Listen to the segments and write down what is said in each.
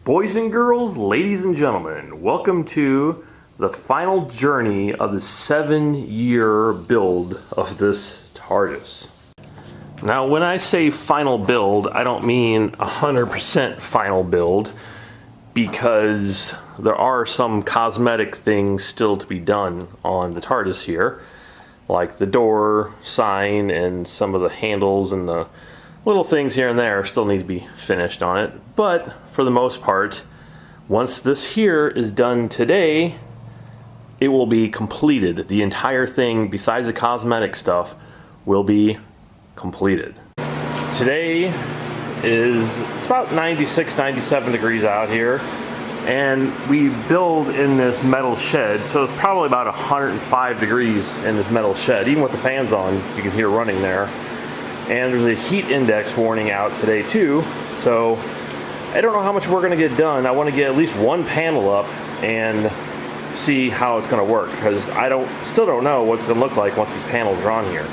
Boys and girls, ladies and gentlemen, welcome to the final journey of the 7-year build of this TARDIS. Now, when I say final build, I don't mean 100% final build, because there are some cosmetic things still to be done on the TARDIS here, like the door, sign, and some of the handles and the little things here and there still need to be finished on it. But for the most part, once this here is done today, it will be completed. The entire thing, besides the cosmetic stuff, will be completed. Today it's about 96, 97 degrees out here, and we build in this metal shed, so it's probably about 105 degrees in this metal shed. Even with the fans on, you can hear running there. And there's a heat index warning out today too, so I don't know how much we're going to get done. I want to get at least one panel up and see how it's going to work, because still don't know what it's going to look like once these panels are on here.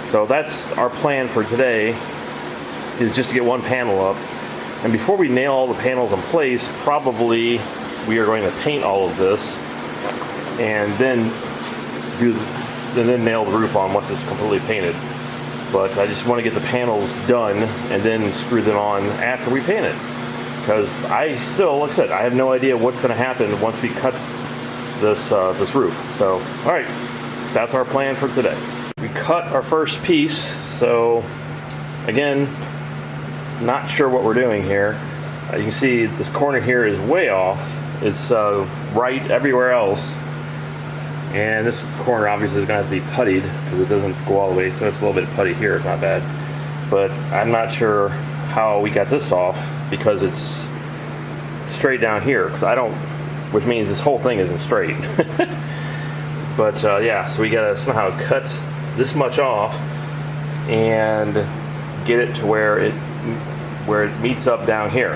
So that's our plan for today, is just to get one panel up. And before we nail all the panels in place, probably we are going to paint all of this and then nail the roof on once it's completely painted. But I just want to get the panels done and then screw them on after we paint it. Because I still, like I said, I have no idea what's going to happen once we cut this roof. So, alright, that's our plan for today. We cut our first piece, so again, not sure what we're doing here. You can see this corner here is way off. It's right everywhere else. And this corner obviously is going to have to be puttied because it doesn't go all the way, so it's a little bit of putty here, it's not bad. But I'm not sure how we got this off because it's straight down here, which means this whole thing isn't straight. But yeah, so we got to somehow cut this much off and get it to where it meets up down here.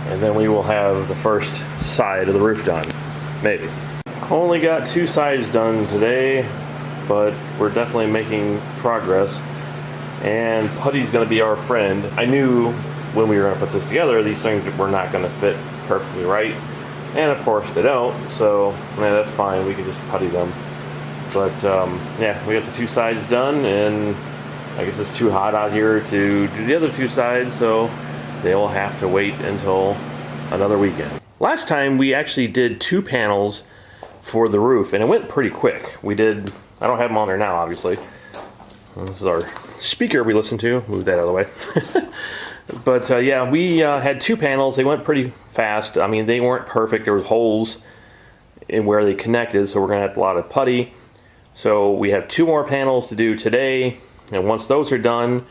And then we will have the first side of the roof done, maybe. Only got 2 sides done today, but we're definitely making progress. And putty's going to be our friend. I knew when we were going to put this together, these things were not going to fit perfectly right. And of course they don't, so yeah, that's fine. We can just putty them. But yeah, we got the 2 sides done, and I guess it's too hot out here to do the other 2 sides, so they will have to wait until another weekend. Last time we actually did 2 panels for the roof, and it went pretty quick. I don't have them on there now, obviously. This is our speaker we listen to. Move that out of the way. But yeah, we had 2 panels. They went pretty fast. I mean, they weren't perfect. There was holes in where they connected, so we're going to have a lot of putty. So we have 2 more panels to do today, and once those are done,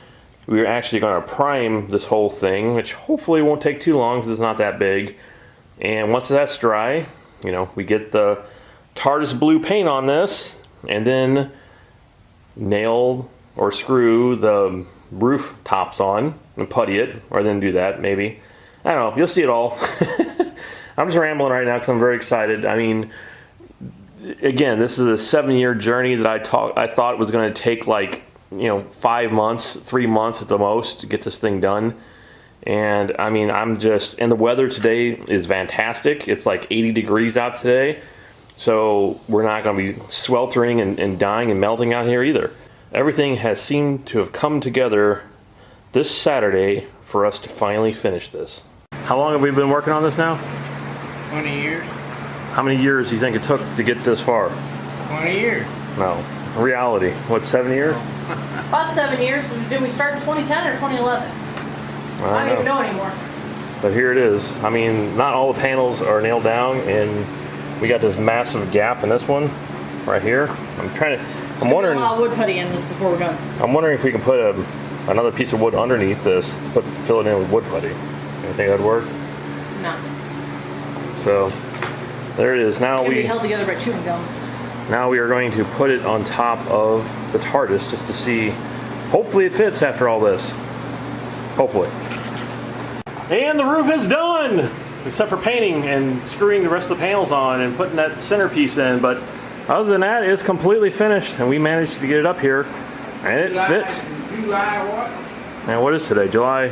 we're actually going to prime this whole thing, which hopefully won't take too long because it's not that big. And once that's dry, you know, we get the TARDIS blue paint on this, and then nail or screw the roof tops on and putty it, or then do that maybe. I don't know, you'll see it all. I'm just rambling right now because I'm very excited. I mean, again, this is a 7-year journey that I thought it was going to take like, 5 months, 3 months at the most to get this thing done. And I mean, and the weather today is fantastic. It's like 80 degrees out today. So we're not going to be sweltering and dying and melting out here either. Everything has seemed to have come together this Saturday for us to finally finish this. How long have we been working on this now? 20 years. How many years do you think it took to get this far? 20 years. No. Reality. What, 7 years? About 7 years. Did we start in 2010 or 2011? I don't even know anymore. But here it is. I mean, not all the panels are nailed down, and we got this massive gap in this one right here. I'm wondering. A lot of wood putty in this before we're done. I'm wondering if we can put another piece of wood underneath this to fill it in with wood putty. You think that'd work? No. So there it is. Now it'd be held together by chewing gum. Now we are going to put it on top of the TARDIS just to see. Hopefully it fits after all this. Hopefully. And the roof is done, except for painting and screwing the rest of the panels on and putting that centerpiece in. But other than that, it's completely finished, and we managed to get it up here, and it fits. July what? And what is today? July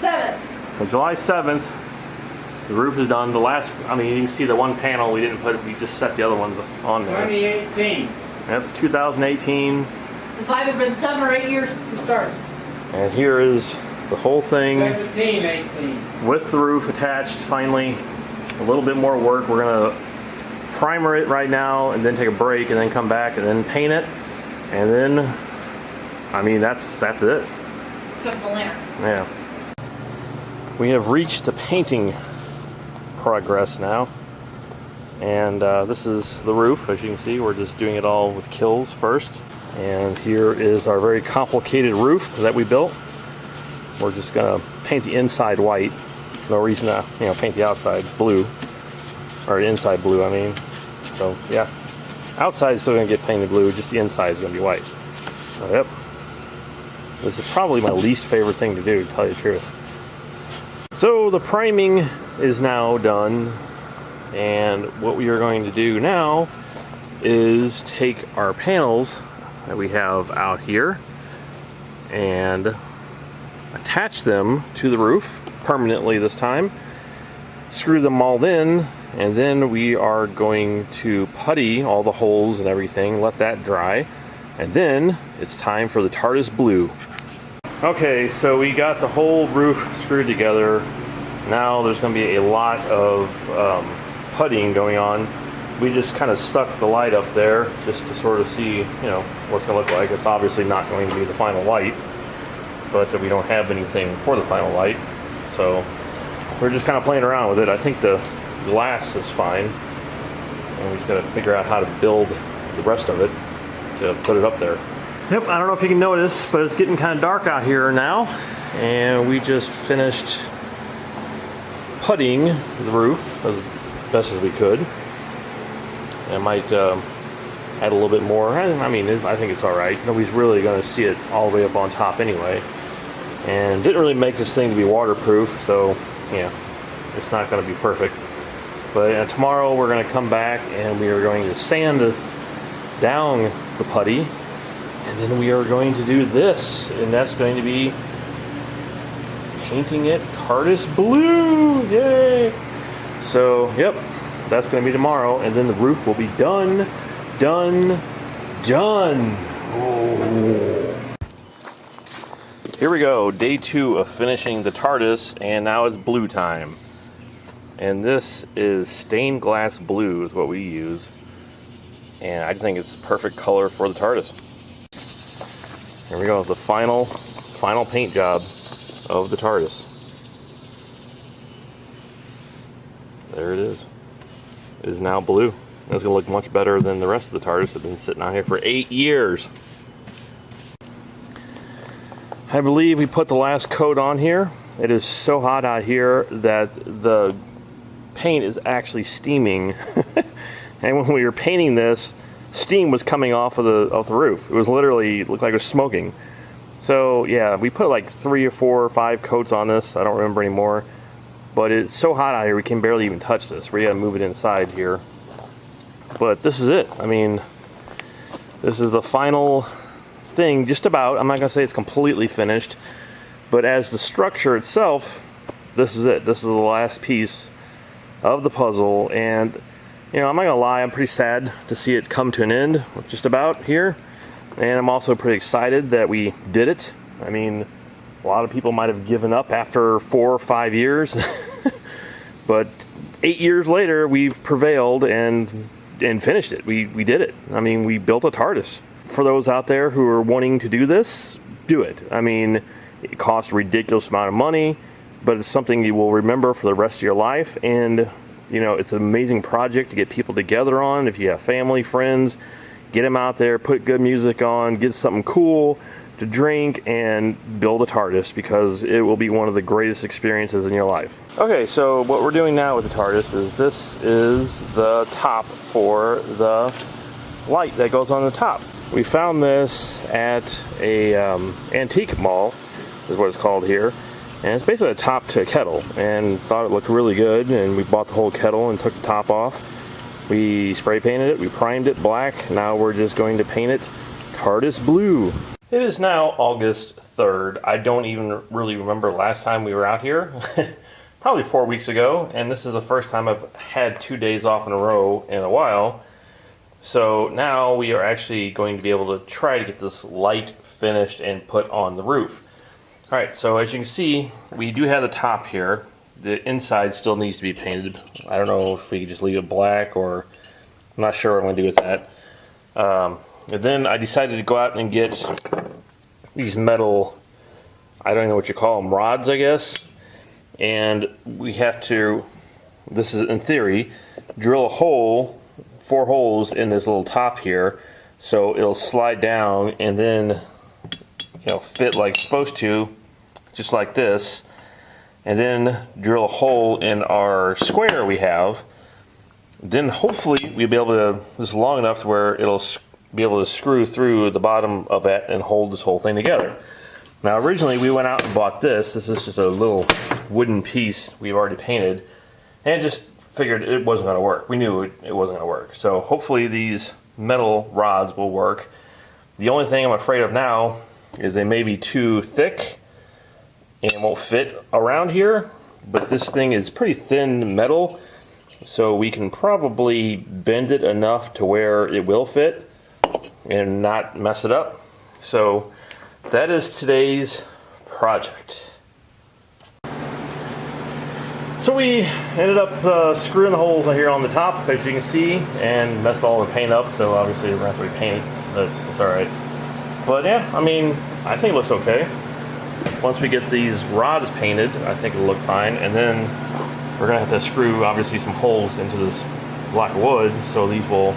7th. On July 7th, the roof is done. The last, I mean, you can see the one panel we didn't put, we just set the other ones on there. 2018. Yep, 2018. Since either been 7 or 8 years since we started. And here is the whole thing 17, 18. with the roof attached. Finally, a little bit more work. We're gonna primer it right now and then take a break and then come back and then paint it. And then, I mean, that's it. Except for the lantern. Yeah. We have reached the painting progress now. And this is the roof. As you can see, we're just doing it all with kills first. And here is our very complicated roof that we built. We're just gonna paint the inside white. No reason to, paint the outside blue. Or the inside blue, I mean. So, yeah. Outside is still gonna get painted blue, just the inside is gonna be white. So, yep. This is probably my least favorite thing to do, to tell you the truth. So, the priming is now done. And what we are going to do now is take our panels that we have out here and attach them to the roof permanently this time, screw them all in, and then we are going to putty all the holes and everything, let that dry, and then it's time for the TARDIS blue. Okay, so we got the whole roof screwed together. Now there's going to be a lot of puttying going on. We just kind of stuck the light up there just to sort of see, what's going to look like. It's obviously not going to be the final light, but we don't have anything for the final light, so we're just kind of playing around with it. I think the glass is fine, and we just got to figure out how to build the rest of it to put it up there. Yep, I don't know if you can notice, but it's getting kind of dark out here now, and we just finished puttying the roof as best as we could. I might add a little bit more. I mean, I think it's all right. Nobody's really going to see it all the way up on top anyway. And didn't really make this thing to be waterproof, so yeah, it's not going to be perfect. But tomorrow we're going to come back and we are going to sand down the putty, and then we are going to do this, and that's going to be painting it TARDIS blue. Yay! So, yep, that's going to be tomorrow, and then the roof will be done. Oh. Here we go, day 2 of finishing the TARDIS, and now it's blue time. And this is stained glass blue is what we use, and I think it's the perfect color for the TARDIS. Here we go, the final paint job of the TARDIS. There it is. It is now blue. And it's going to look much better than the rest of the TARDIS that's been sitting out here for 8 years. I believe we put the last coat on here. It is so hot out here that the paint is actually steaming. And when we were painting this, steam was coming off of the roof. It was literally, looked like it was smoking. So yeah, we put like 3 or 4 or 5 coats on this. I don't remember anymore. But it's so hot out here we can barely even touch this. We gotta move it inside here. But this is it. I mean, this is the final thing, just about. I'm not gonna say it's completely finished, but as the structure itself, this is it. This is the last piece of the puzzle, and I'm not gonna lie, I'm pretty sad to see it come to an end, just about here. And I'm also pretty excited that we did it. I mean, a lot of people might have given up after 4 or 5 years, but 8 years later, we've prevailed and finished it. We did it. I mean, we built a TARDIS. For those out there who are wanting to do this, do it. I mean, it costs a ridiculous amount of money, but it's something you will remember for the rest of your life. And, it's an amazing project to get people together on. If you have family, friends, get them out there, put good music on, get something cool to drink, and build a TARDIS, because it will be one of the greatest experiences in your life. Okay, so what we're doing now with the TARDIS is this is the top for the light that goes on the top. We found this at a antique mall, is what it's called here, and it's basically a top to a kettle, and thought it looked really good, and we bought the whole kettle and took the top off. We spray painted it, we primed it black. Now we're just going to paint it TARDIS blue. It is now August 3rd. I don't even really remember last time we were out here. Probably 4 weeks ago, and this is the first time I've had 2 days off in a row in a while. So now we are actually going to be able to try to get this light finished and put on the roof. Alright, so as you can see, we do have the top here. The inside still needs to be painted. I don't know if we can just leave it black, or I'm not sure what I'm going to do with that. And then I decided to go out and get these metal, I don't know what you call them, rods, I guess. And we have to, this is in theory, drill a hole, 4 holes in this little top here, so it'll slide down and then, fit like it's supposed to, just like this. And then drill a hole in our square we have. Then hopefully we'll be able to, this is long enough to where it'll be able to screw through the bottom of it and hold this whole thing together. Now originally we went out and bought this. This is just a little wooden piece we've already painted, and just figured it wasn't going to work. We knew it wasn't going to work. So hopefully these metal rods will work. The only thing I'm afraid of now is they may be too thick and won't fit around here, but this thing is pretty thin metal, so we can probably bend it enough to where it will fit and not mess it up. So that is today's project. So we ended up screwing the holes here on the top, as you can see, and messed all the paint up, so obviously we're going to have to repaint it, but it's alright. But yeah, I mean, I think it looks okay. Once we get these rods painted, I think it'll look fine, and then we're going to have to screw, obviously, some holes into this block of wood, so these will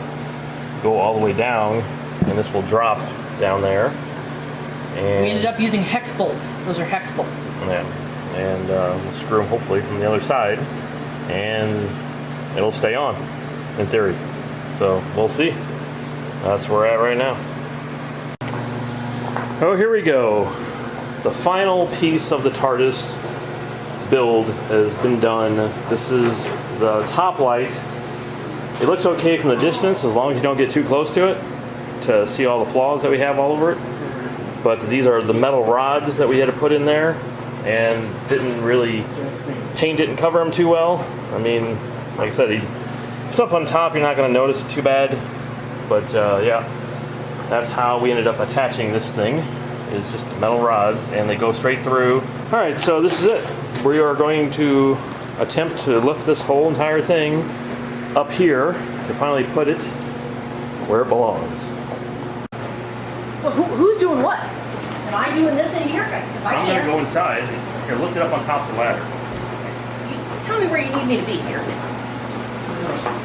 go all the way down, and this will drop down there. And we ended up using hex bolts. Those are hex bolts. Yeah, and we'll screw them hopefully from the other side, and it'll stay on, in theory. So we'll see. That's where we're at right now. Oh, here we go. The final piece of the TARDIS build has been done. This is the top light. It looks okay from the distance as long as you don't get too close to it to see all the flaws that we have all over it. But these are the metal rods that we had to put in there, and paint didn't cover them too well. I mean, like I said, it's up on top, you're not going to notice it too bad. But yeah, that's how we ended up attaching this thing. Is just metal rods, and they go straight through. Alright, so this is it. We are going to attempt to lift this whole entire thing up here to finally put it where it belongs. Well, who's doing what? Am I doing this in here? Because I I'm can't. going to go inside. Here, lift it up on top of the ladder. Tell me where you need me to be here.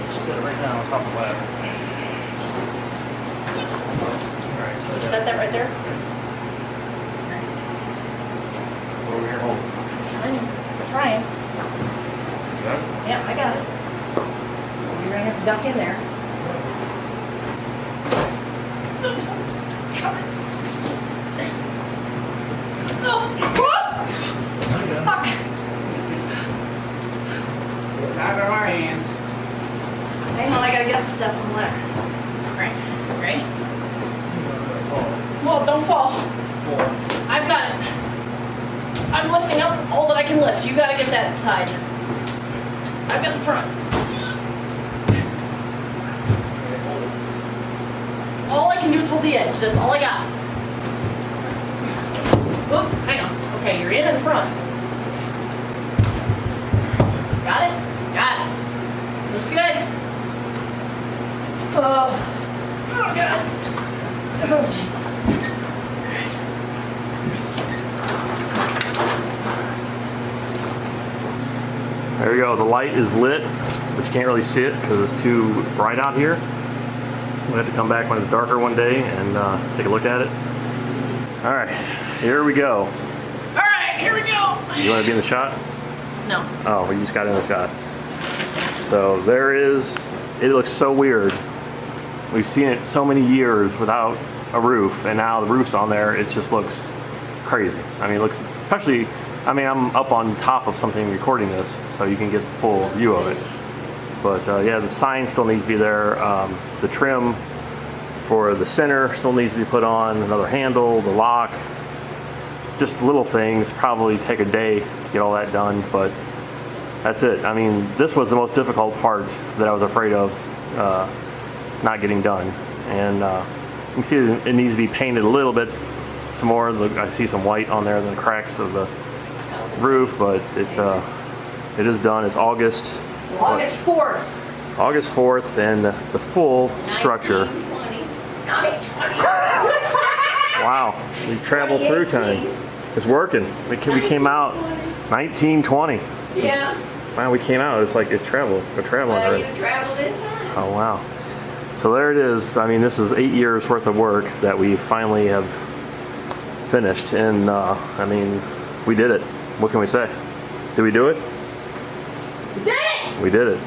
Just sit it right now on top of the ladder. Alright, so You set that right there? over here, hold. I'm trying. Yeah, I got it. You're gonna have to duck in there. Fuck! It's out of our hands. Hang on, I gotta get up the steps on the ladder. Right. Ready? Whoa, don't fall. I've got it. I'm lifting up all that I can lift. You gotta get that side. I've got the front. All I can do is hold the edge. That's all I got. Oh, hang on. Okay, you're in the front. Got it? Got it. Looks good. Oh, God. Oh, jeez. There you go. The light is lit, but you can't really see it because it's too bright out here. We'll have to come back when it's darker one day and take a look at it. All right, here we go. All right, here we go. You want to be in the shot? No. Oh, we just got in the shot. So there is, it looks so weird. We've seen it so many years without a roof, and now the roof's on there. It just looks crazy. I mean, it looks, especially, I mean, I'm up on top of something recording this, so you can get the full view of it. But yeah, the sign still needs to be there. The trim for the center still needs to be put on, another handle, the lock. just little things. Probably take a day to get all that done, but that's it. I mean, this was the most difficult part that I was afraid of not getting done. And you can see it needs to be painted a little bit some more. Look, I see some white on there in the cracks of the roof, but it is done. It's August 4th. August 4th, and the full structure. 1920. Wow, we traveled through time. It's working. We came out 1920. Yeah. Wow, we came out. It's like it traveled. We're traveling Well, already. you traveled in time. Oh wow. So there it is. I mean, this is 8 years worth of work that we finally have finished, and I mean, we did it. What can we say? Did we do it? You did it! We did it.